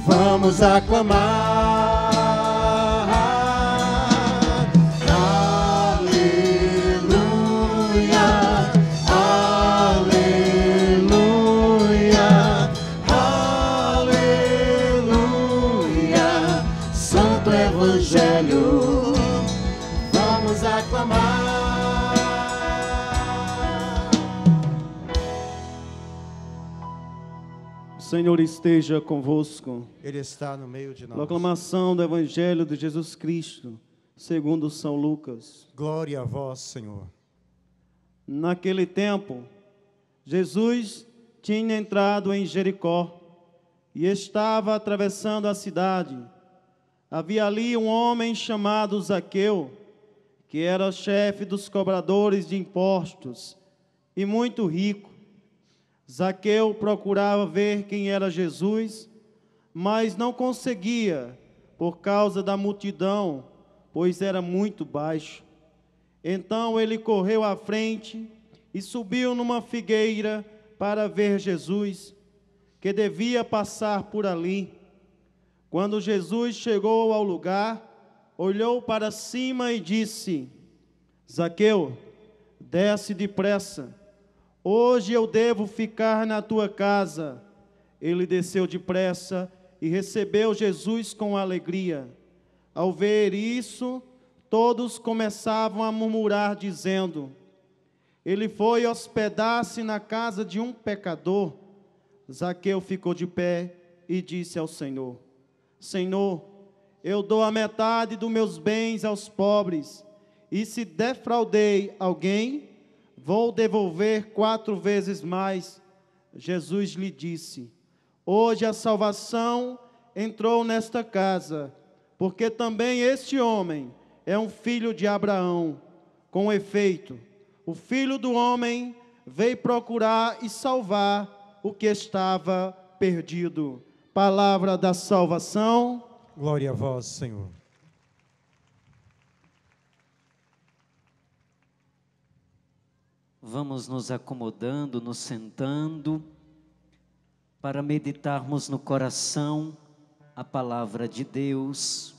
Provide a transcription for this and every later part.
Vamos aclamar. Aleluia, aleluia, aleluia. Santo Evangelho, vamos aclamar. O Senhor esteja convosco. Ele está no meio de nós. Proclamação do Evangelho de Jesus Cristo, segundo São Lucas. Glória a vós, Senhor. Naquele tempo, Jesus tinha entrado em Jericó e estava atravessando a cidade. Havia ali um homem chamado Zaqueu, que era chefe dos cobradores de impostos e muito rico. Zaqueu procurava ver quem era Jesus, mas não conseguia por causa da multidão, pois era muito baixo. Então ele correu à frente e subiu numa figueira para ver Jesus, que devia passar por ali. Quando Jesus chegou ao lugar, olhou para cima e disse: Zaqueu, desce depressa, hoje eu devo ficar na tua casa. Ele desceu depressa e recebeu Jesus com alegria. Ao ver isso, todos começavam a murmurar, dizendo: ele foi hospedar-se na casa de um pecador. Zaqueu ficou de pé e disse ao Senhor: Senhor, eu dou a metade dos meus bens aos pobres, e se defraudei alguém, vou devolver 4 vezes mais. Jesus lhe disse: hoje a salvação entrou nesta casa, porque também este homem é um filho de Abraão. Com efeito, o Filho do Homem veio procurar e salvar o que estava perdido. Palavra da salvação. Glória a vós, Senhor. Vamos nos acomodando, nos sentando, para meditarmos no coração a palavra de Deus.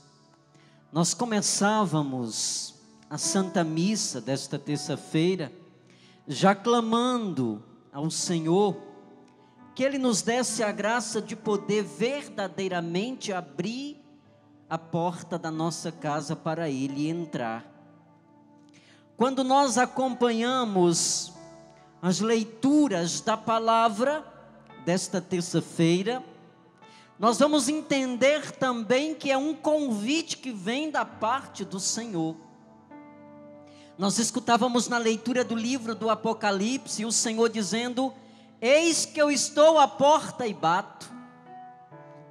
Nós começávamos a Santa Missa desta terça-feira, já clamando ao Senhor que Ele nos desse a graça de poder verdadeiramente abrir a porta da nossa casa para Ele entrar. Quando nós acompanhamos as leituras da palavra desta terça-feira, nós vamos entender também que é um convite que vem da parte do Senhor. Nós escutávamos na leitura do livro do Apocalipse o Senhor dizendo: eis que eu estou à porta e bato,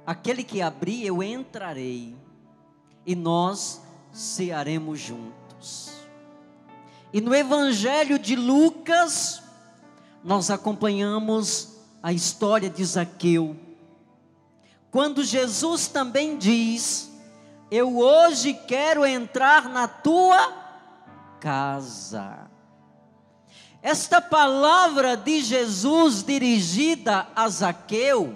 aquele que abrir eu entrarei, e nós cearemos juntos. E no Evangelho de Lucas, nós acompanhamos a história de Zaqueu, quando Jesus também diz: eu hoje quero entrar na tua casa. Esta palavra de Jesus dirigida a Zaqueu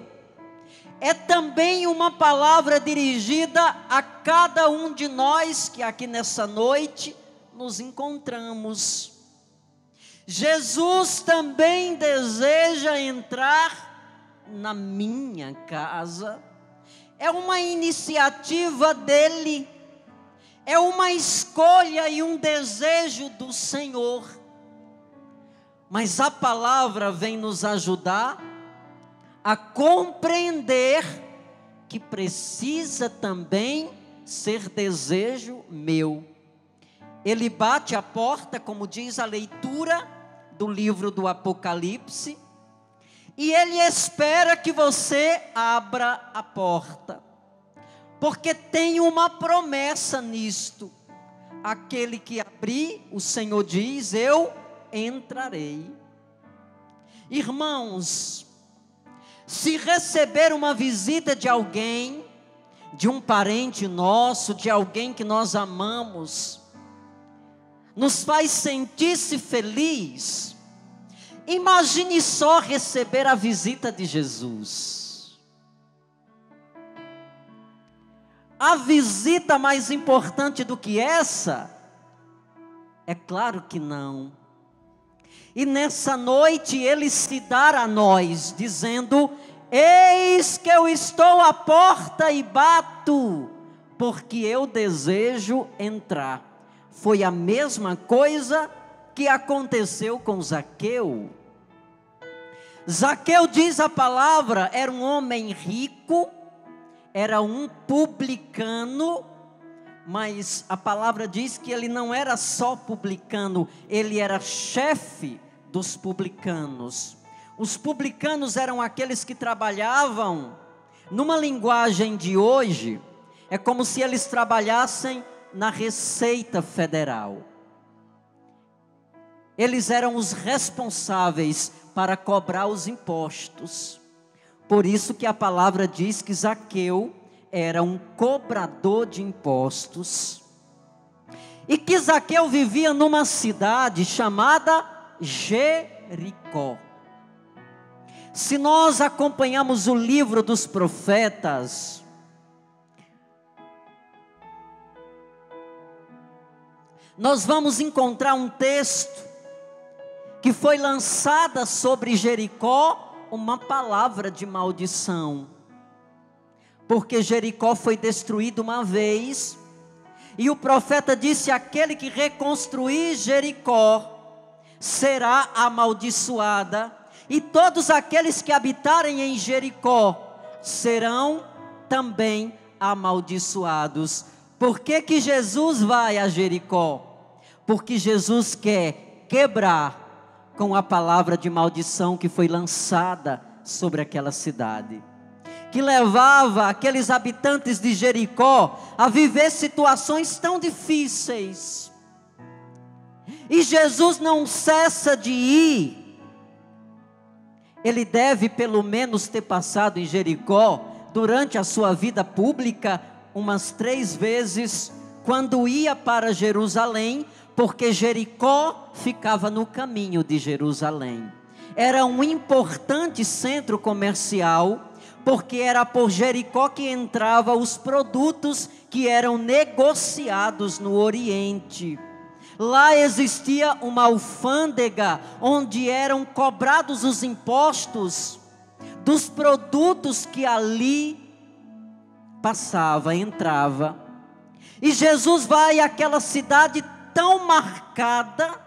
é também uma palavra dirigida a cada um de nós que aqui nessa noite nos encontramos. Jesus também deseja entrar na minha casa. É uma iniciativa dele, é uma escolha e um desejo do Senhor. Mas a palavra vem nos ajudar a compreender que precisa também ser desejo meu. Ele bate a porta, como diz a leitura do livro do Apocalipse, e ele espera que você abra a porta, porque tem uma promessa nisto: aquele que abrir, o Senhor diz, eu entrarei. Irmãos, se receber uma visita de alguém, de um parente nosso, de alguém que nós amamos, nos faz sentir-se feliz, imagine só receber a visita de Jesus. A visita mais importante do que essa? É claro que não. E nessa noite Ele se dá a nós, dizendo: eis que eu estou à porta e bato, porque eu desejo entrar. Foi a mesma coisa que aconteceu com Zaqueu. Zaqueu, diz a palavra, era um homem rico, era um publicano, mas a palavra diz que ele não era só publicano, ele era chefe dos publicanos. Os publicanos eram aqueles que trabalhavam, numa linguagem de hoje, é como se eles trabalhassem na Receita Federal. Eles eram os responsáveis para cobrar os impostos. Por isso que a palavra diz que Zaqueu era um cobrador de impostos. E que Zaqueu vivia numa cidade chamada Jericó. Se nós acompanhamos o livro dos profetas, nós vamos encontrar um texto que foi lançada sobre Jericó uma palavra de maldição. Porque Jericó foi destruído uma vez, e o profeta disse: aquele que reconstruir Jericó será amaldiçoada, e todos aqueles que habitarem em Jericó serão também amaldiçoados. Por que que Jesus vai a Jericó? Porque Jesus quer quebrar com a palavra de maldição que foi lançada sobre aquela cidade, que levava aqueles habitantes de Jericó a viver situações tão difíceis. E Jesus não cessa de ir. Ele deve pelo menos ter passado em Jericó durante a sua vida pública umas 3 vezes, quando ia para Jerusalém, porque Jericó ficava no caminho de Jerusalém. Era um importante centro comercial, porque era por Jericó que entravam os produtos que eram negociados no Oriente. Lá existia uma alfândega, onde eram cobrados os impostos dos produtos que ali passava, entrava. E Jesus vai àquela cidade tão marcada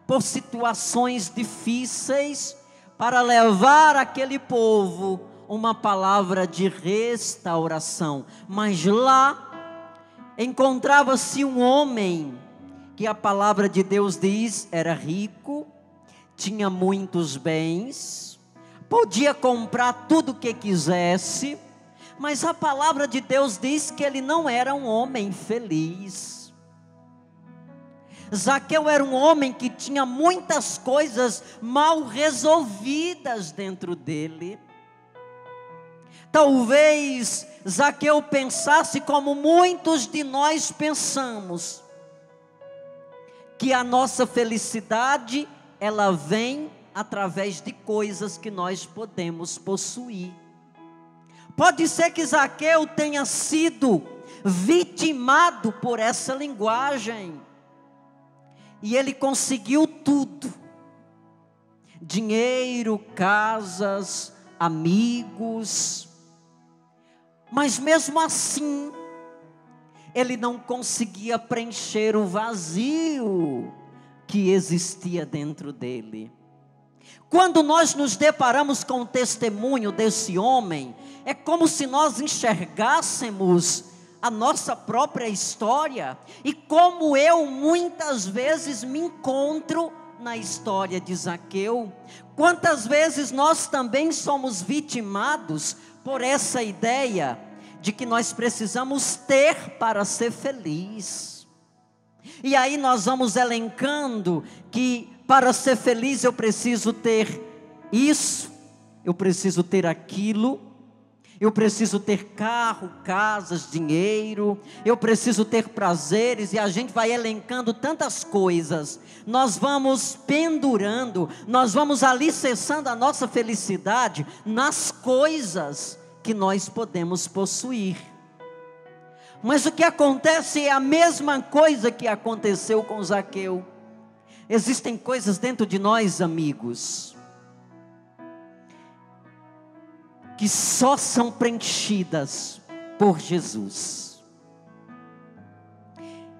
por situações difíceis, para levar aquele povo uma palavra de restauração. Mas lá encontrava-se um homem que a palavra de Deus diz era rico, tinha muitos bens, podia comprar tudo o que quisesse, mas a palavra de Deus diz que ele não era um homem feliz. Zaqueu era um homem que tinha muitas coisas mal resolvidas dentro dele. Talvez Zaqueu pensasse como muitos de nós pensamos, que a nossa felicidade, ela vem através de coisas que nós podemos possuir. Pode ser que Zaqueu tenha sido vitimado por essa linguagem, e ele conseguiu tudo: dinheiro, casas, amigos, mas mesmo assim, ele não conseguia preencher o vazio que existia dentro dele. Quando nós nos deparamos com o testemunho desse homem, é como se nós enxergássemos a nossa própria história, e como eu muitas vezes me encontro na história de Zaqueu. Quantas vezes nós também somos vitimados por essa ideia de que nós precisamos ter para ser feliz. E aí nós vamos elencando que para ser feliz eu preciso ter isso, eu preciso ter aquilo, eu preciso ter carro, casas, dinheiro, eu preciso ter prazeres, e a gente vai elencando tantas coisas. Nós vamos pendurando, nós vamos alicerçando a nossa felicidade nas coisas que nós podemos possuir. Mas o que acontece é a mesma coisa que aconteceu com Zaqueu. Existem coisas dentro de nós, amigos, que só são preenchidas por Jesus.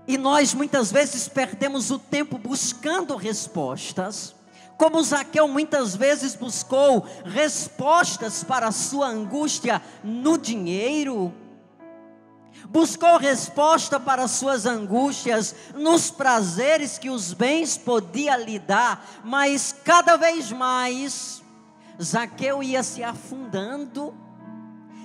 E nós muitas vezes perdemos o tempo buscando respostas, como Zaqueu muitas vezes buscou respostas para a sua angústia no dinheiro, buscou resposta para as suas angústias nos prazeres que os bens podiam lhe dar, mas cada vez mais Zaqueu ia se afundando,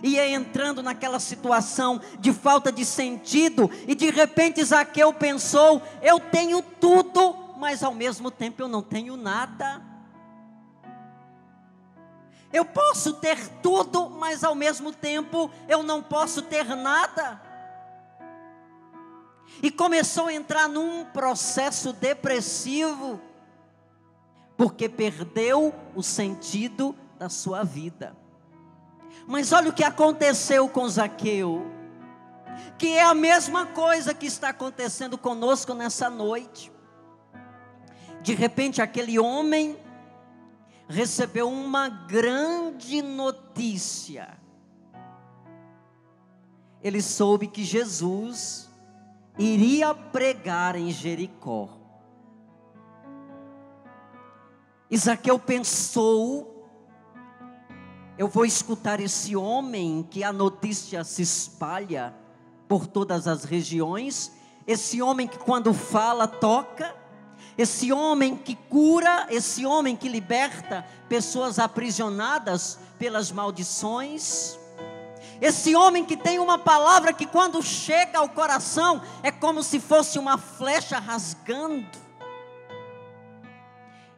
ia entrando naquela situação de falta de sentido, e de repente Zaqueu pensou: eu tenho tudo, mas ao mesmo tempo eu não tenho nada. Eu posso ter tudo, mas ao mesmo tempo eu não posso ter nada. E começou a entrar num processo depressivo, porque perdeu o sentido da sua vida. Mas olha o que aconteceu com Zaqueu, que é a mesma coisa que está acontecendo conosco nessa noite. De repente aquele homem recebeu uma grande notícia. Ele soube que Jesus iria pregar em Jericó. E Zaqueu pensou: eu vou escutar esse homem que a notícia se espalha por todas as regiões, esse homem que quando fala toca, esse homem que cura, esse homem que liberta pessoas aprisionadas pelas maldições, esse homem que tem uma palavra que quando chega ao coração é como se fosse uma flecha rasgando.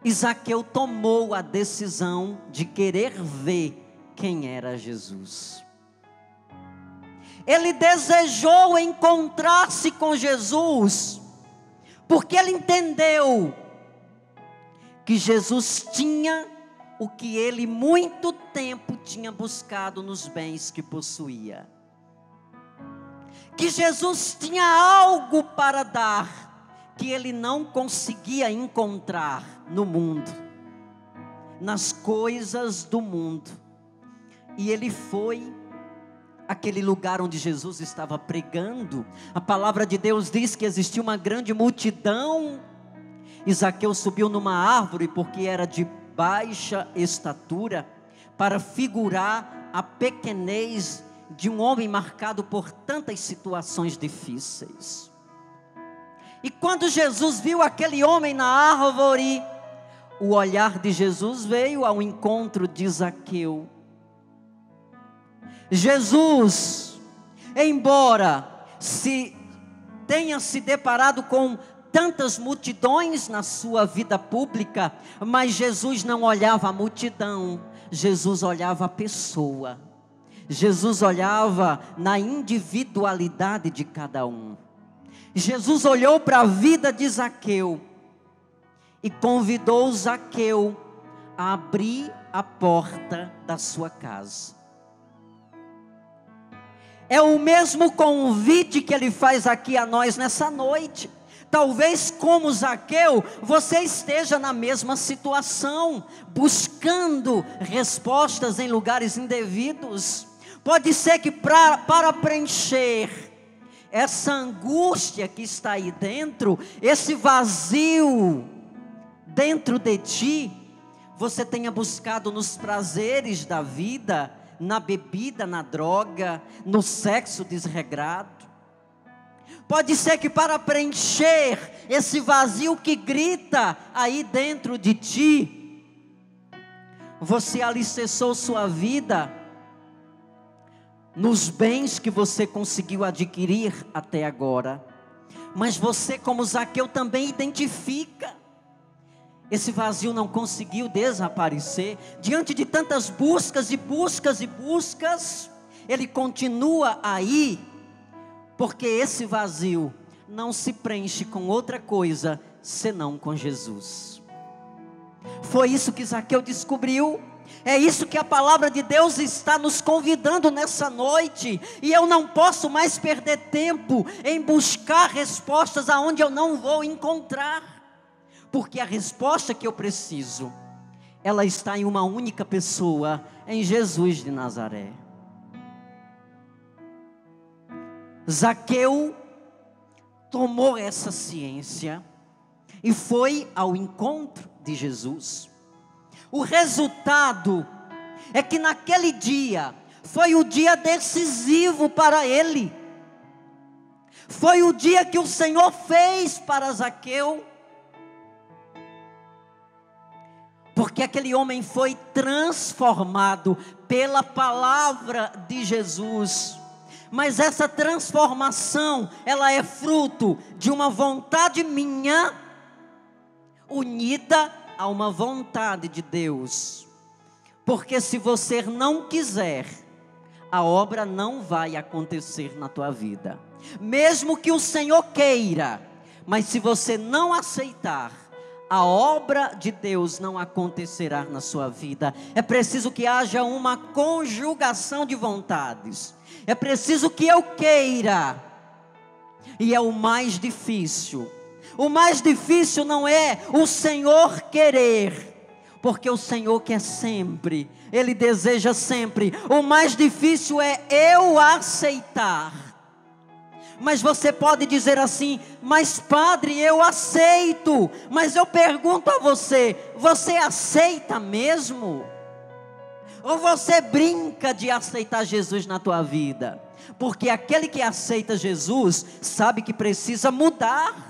E Zaqueu tomou a decisão de querer ver quem era Jesus. Ele desejou encontrar-se com Jesus, porque ele entendeu que Jesus tinha o que ele muito tempo tinha buscado nos bens que possuía. Que Jesus tinha algo para dar que ele não conseguia encontrar no mundo, nas coisas do mundo. E ele foi àquele lugar onde Jesus estava pregando. A palavra de Deus diz que existia uma grande multidão. E Zaqueu subiu numa árvore, porque era de baixa estatura, para figurar a pequenez de um homem marcado por tantas situações difíceis. E quando Jesus viu aquele homem na árvore, o olhar de Jesus veio ao encontro de Zaqueu. Jesus, embora tenha se deparado com tantas multidões na sua vida pública, mas Jesus não olhava a multidão, Jesus olhava a pessoa. Jesus olhava na individualidade de cada um. Jesus olhou para a vida de Zaqueu e convidou Zaqueu a abrir a porta da sua casa. É o mesmo convite que ele faz aqui a nós nessa noite. Talvez como Zaqueu, você esteja na mesma situação, buscando respostas em lugares indevidos. Pode ser que para preencher essa angústia que está aí dentro, esse vazio dentro de ti, você tenha buscado nos prazeres da vida, na bebida, na droga, no sexo desregrado. Pode ser que para preencher esse vazio que grita aí dentro de ti, você alicerçou sua vida nos bens que você conseguiu adquirir até agora. Mas você, como Zaqueu, também identifica Esse vazio não conseguiu desaparecer. Diante de tantas buscas e buscas e buscas, ele continua aí, porque esse vazio não se preenche com outra coisa senão com Jesus. Foi isso que Zaqueu descobriu. É isso que a palavra de Deus está nos convidando nessa noite. E eu não posso mais perder tempo em buscar respostas aonde eu não vou encontrar. Porque a resposta que eu preciso, ela está em uma única pessoa, em Jesus de Nazaré. Zaqueu tomou essa ciência e foi ao encontro de Jesus. O resultado é que naquele dia foi o dia decisivo para ele. Foi o dia que o Senhor fez para Zaqueu. Porque aquele homem foi transformado pela palavra de Jesus. Mas essa transformação, ela é fruto de uma vontade minha, unida a uma vontade de Deus. Porque se você não quiser, a obra não vai acontecer na tua vida. Mesmo que o Senhor queira, mas se você não aceitar, a obra de Deus não acontecerá na sua vida. É preciso que haja uma conjugação de vontades. É preciso que eu queira. E é o mais difícil. O mais difícil não é o Senhor querer, porque o Senhor quer sempre, Ele deseja sempre. O mais difícil é eu aceitar. Mas você pode dizer assim: mas padre, eu aceito. Mas eu pergunto a você: você aceita mesmo? Ou você brinca de aceitar Jesus na tua vida? Porque aquele que aceita Jesus sabe que precisa mudar.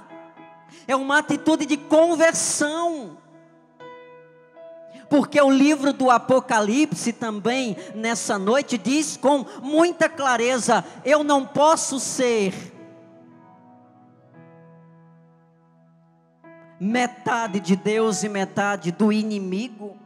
É uma atitude de conversão. Porque o livro do Apocalipse também, nessa noite, diz com muita clareza: eu não posso ser metade de Deus e metade do inimigo.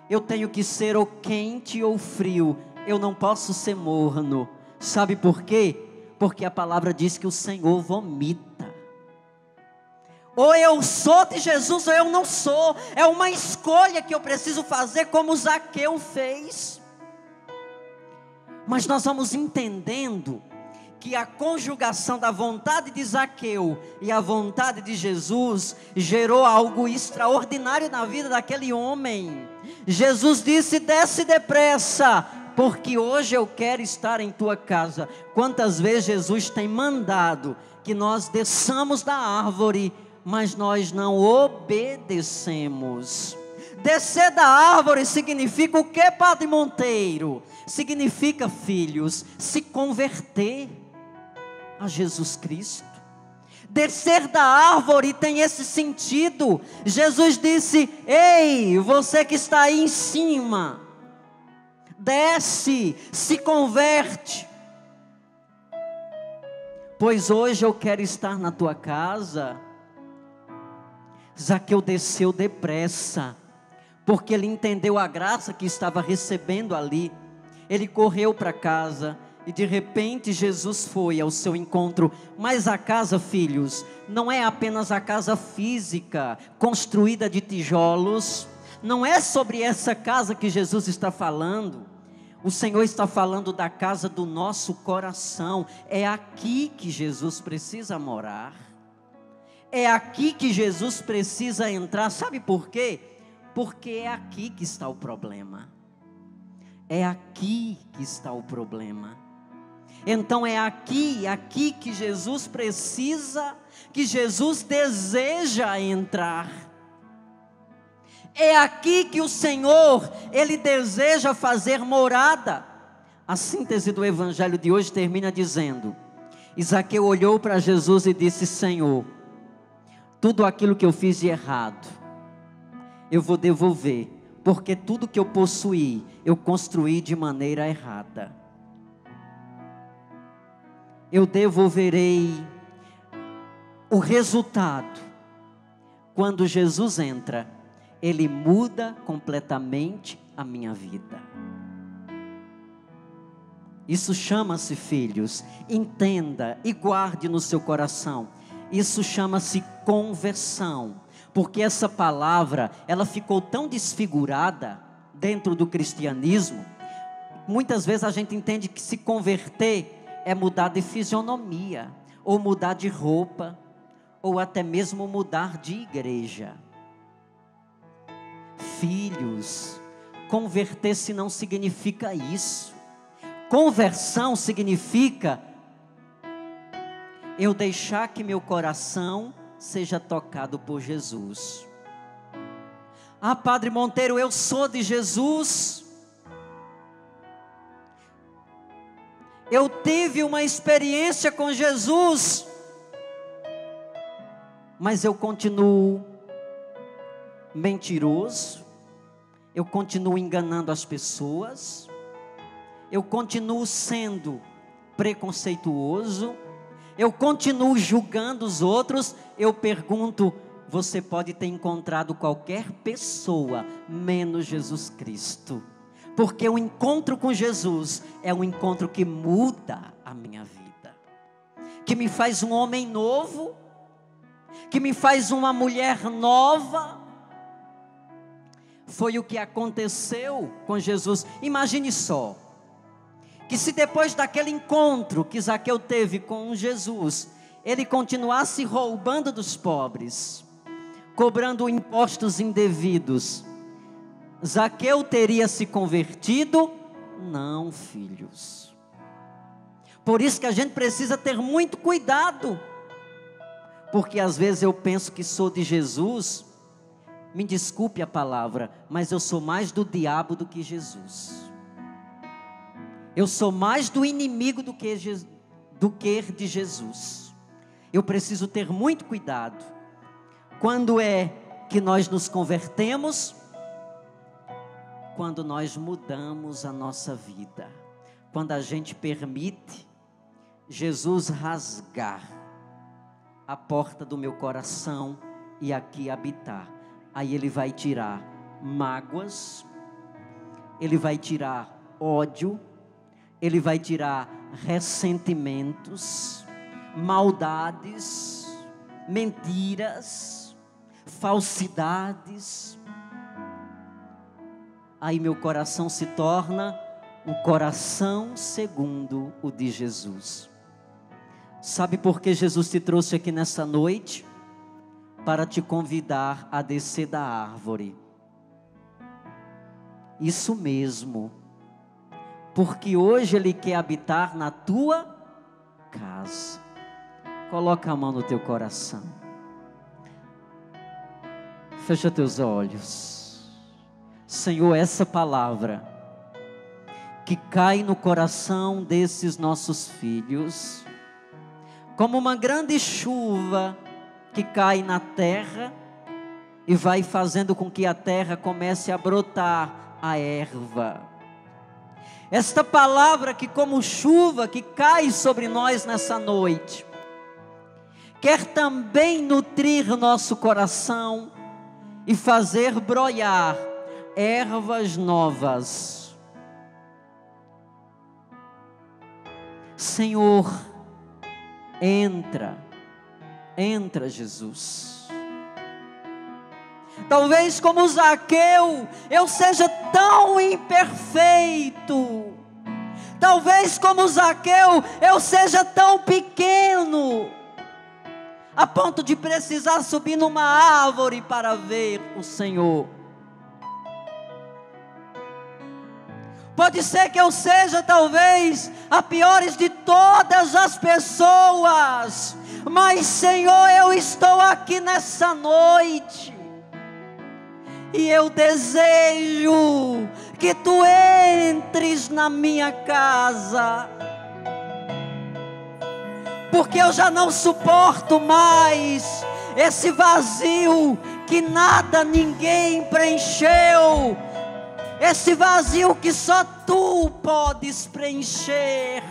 Eu tenho que ser ou quente ou frio. Eu não posso ser morno. Sabe por quê? Porque a palavra diz que o Senhor vomita. Ou eu sou de Jesus ou eu não sou. É uma escolha que eu preciso fazer, como Zaqueu fez. Mas nós vamos entendendo que a conjugação da vontade de Zaqueu e a vontade de Jesus gerou algo extraordinário na vida daquele homem. Jesus disse: desce depressa, porque hoje eu quero estar em tua casa. Quantas vezes Jesus tem mandado que nós desçamos da árvore, mas nós não obedecemos. Descer da árvore significa o que, Padre Monteiro? Significa, filhos, se converter a Jesus Cristo. Descer da árvore tem esse sentido. Jesus disse: ei, você que está aí em cima, desce, se converte. Pois hoje eu quero estar na tua casa. Zaqueu desceu depressa, porque ele entendeu a graça que estava recebendo ali. Ele correu para casa e de repente Jesus foi ao seu encontro. Mas a casa, filhos, não é apenas a casa física, construída de tijolos. Não é sobre essa casa que Jesus está falando. O Senhor está falando da casa do nosso coração. É aqui que Jesus precisa morar. É aqui que Jesus precisa entrar. Sabe por quê? Porque é aqui que está o problema. É aqui que está o problema. Então é aqui que Jesus precisa, que Jesus deseja entrar. É aqui que o Senhor, Ele deseja fazer morada. A síntese do evangelho de hoje termina dizendo: Zaqueu olhou para Jesus e disse: Senhor, tudo aquilo que eu fiz de errado, eu vou devolver, porque tudo que eu possuí, eu construí de maneira errada. Eu devolverei o resultado. quando Jesus entra, Ele muda completamente a minha vida. Isso chama-se, filhos, entenda e guarde no seu coração. Isso chama-se conversão. Porque essa palavra, ela ficou tão desfigurada dentro do cristianismo. Muitas vezes a gente entende que se converter é mudar de fisionomia, ou mudar de roupa, ou até mesmo mudar de igreja. Filhos, converter-se não significa isso. Conversão significa eu deixar que meu coração seja tocado por Jesus. Ah, Padre Monteiro, eu sou de Jesus. Eu tive uma experiência com Jesus, mas eu continuo mentiroso, eu continuo enganando as pessoas, eu continuo sendo preconceituoso, eu continuo julgando os outros. Eu pergunto, você pode ter encontrado qualquer pessoa, menos Jesus Cristo. Porque o encontro com Jesus é um encontro que muda a minha vida. Que me faz um homem novo, que me faz uma mulher nova. Foi o que aconteceu com Jesus. Imagine só, que se depois daquele encontro que Zaqueu teve com Jesus, ele continuasse roubando dos pobres, cobrando impostos indevidos, Zaqueu teria se convertido? Não, filhos. Por isso que a gente precisa ter muito cuidado, porque às vezes eu penso que sou de Jesus, me desculpe a palavra, mas eu sou mais do diabo do que Jesus. Eu sou mais do inimigo do que de Jesus. Eu preciso ter muito cuidado. Quando é que nós nos convertemos? Quando nós mudamos a nossa vida. Quando a gente permite Jesus rasgar a porta do meu coração e aqui habitar. Aí Ele vai tirar mágoas, Ele vai tirar ódio, Ele vai tirar ressentimentos, maldades, mentiras, falsidades. Aí meu coração se torna um coração segundo o de Jesus. Sabe por que Jesus te trouxe aqui nessa noite? Para te convidar a descer da árvore. Isso mesmo. Porque hoje Ele quer habitar na tua casa. Coloca a mão no teu coração. Fecha teus olhos. Senhor, essa palavra que cai no coração desses nossos filhos, como uma grande chuva que cai na terra e vai fazendo com que a terra comece a brotar a erva. Esta palavra que como chuva que cai sobre nós nessa noite, quer também nutrir nosso coração e fazer brotar ervas novas. Senhor, entra, Jesus. Talvez como Zaqueu, eu seja tão imperfeito. Talvez como Zaqueu, eu seja tão pequeno, a ponto de precisar subir numa árvore para ver o Senhor. Pode ser que eu seja talvez a pior de todas as pessoas, mas Senhor, eu estou aqui nessa noite, e eu desejo que Tu entres na minha casa, porque eu já não suporto mais esse vazio que nada, ninguém preencheu, esse vazio que só Tu podes preencher.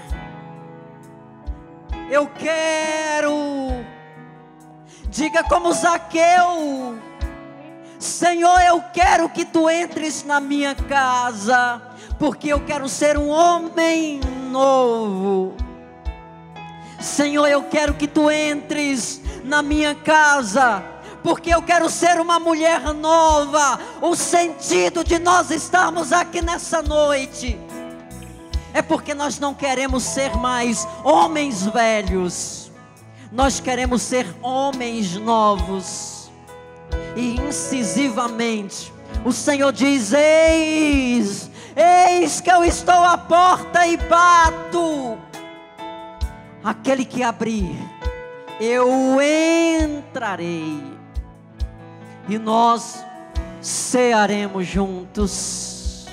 Diga como Zaqueu: Senhor, eu quero que tu entres na minha casa, porque eu quero ser um homem novo. Senhor, eu quero que tu entres na minha casa, porque eu quero ser uma mulher nova. O sentido de nós estarmos aqui nessa noite é porque nós não queremos ser mais homens velhos, nós queremos ser homens novos. E incisivamente o Senhor diz: eis que eu estou à porta e bato. Aquele que abrir, eu entrarei, e nós cearemos juntos.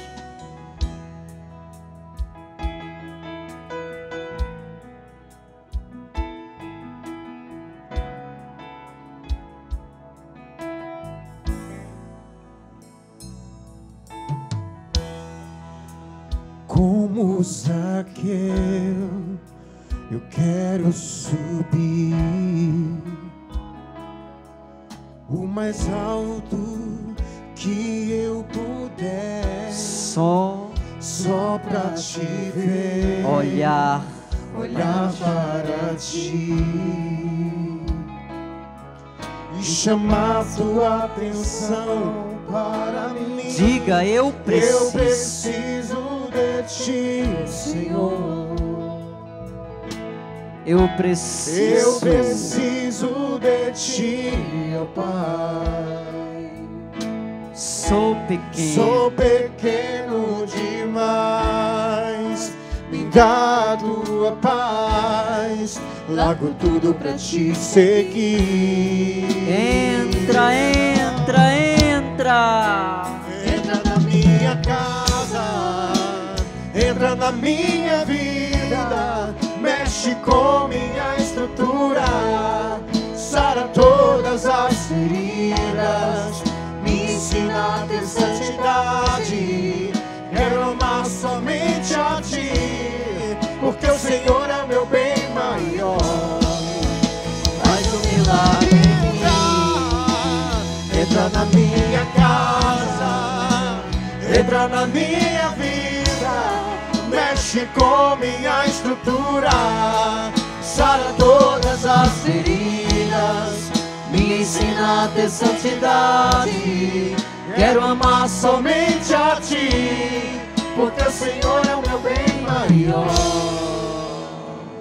Como Zaqueu, eu quero subir o mais alto que eu puder, Só pra te ver, olhar para ti e chamar tua atenção para mim. Diga: eu Eu preciso de ti, Senhor. Eu preciso de ti, ó Pai. Sou pequeno, Sou pequeno demais. Me dá tua paz. Largo tudo pra te seguir. entra. Entra na minha casa, entra na minha vida, mexe com minha estrutura, sara todas as feridas, me ensina a ter santidade. Quero amar somente a ti, porque o Senhor é o meu bem maior. Faz um milagre em mim. Entra na minha casa, entra na minha vida, mexe com minha estrutura, sara todas as feridas, me ensina a ter santidade. Quero amar somente a ti, porque o Senhor é o meu bem maior.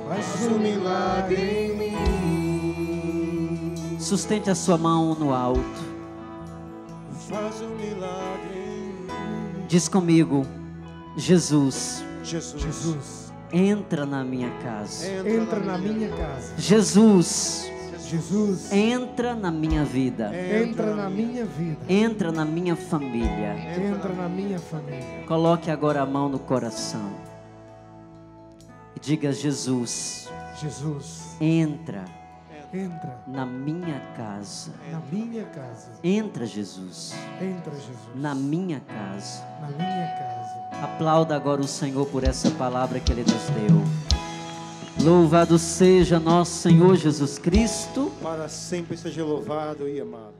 Faz um milagre em mim. Sustente a sua mão no alto. Faz um milagre em mim. Diz comigo: Jesus, Jesus, entra na minha casa. entra na minha casa. Jesus, Entra na minha vida. entra na minha vida. Entra na minha família. Entra na minha família. Coloque agora a mão no coração e diga: Jesus, entra na minha casa. na minha casa. Entra, Jesus, Entra, Jesus, na minha casa. na minha casa. Aplauda agora o Senhor por essa palavra que Ele nos deu. Louvado seja nosso Senhor Jesus Cristo. Para sempre seja louvado e amado.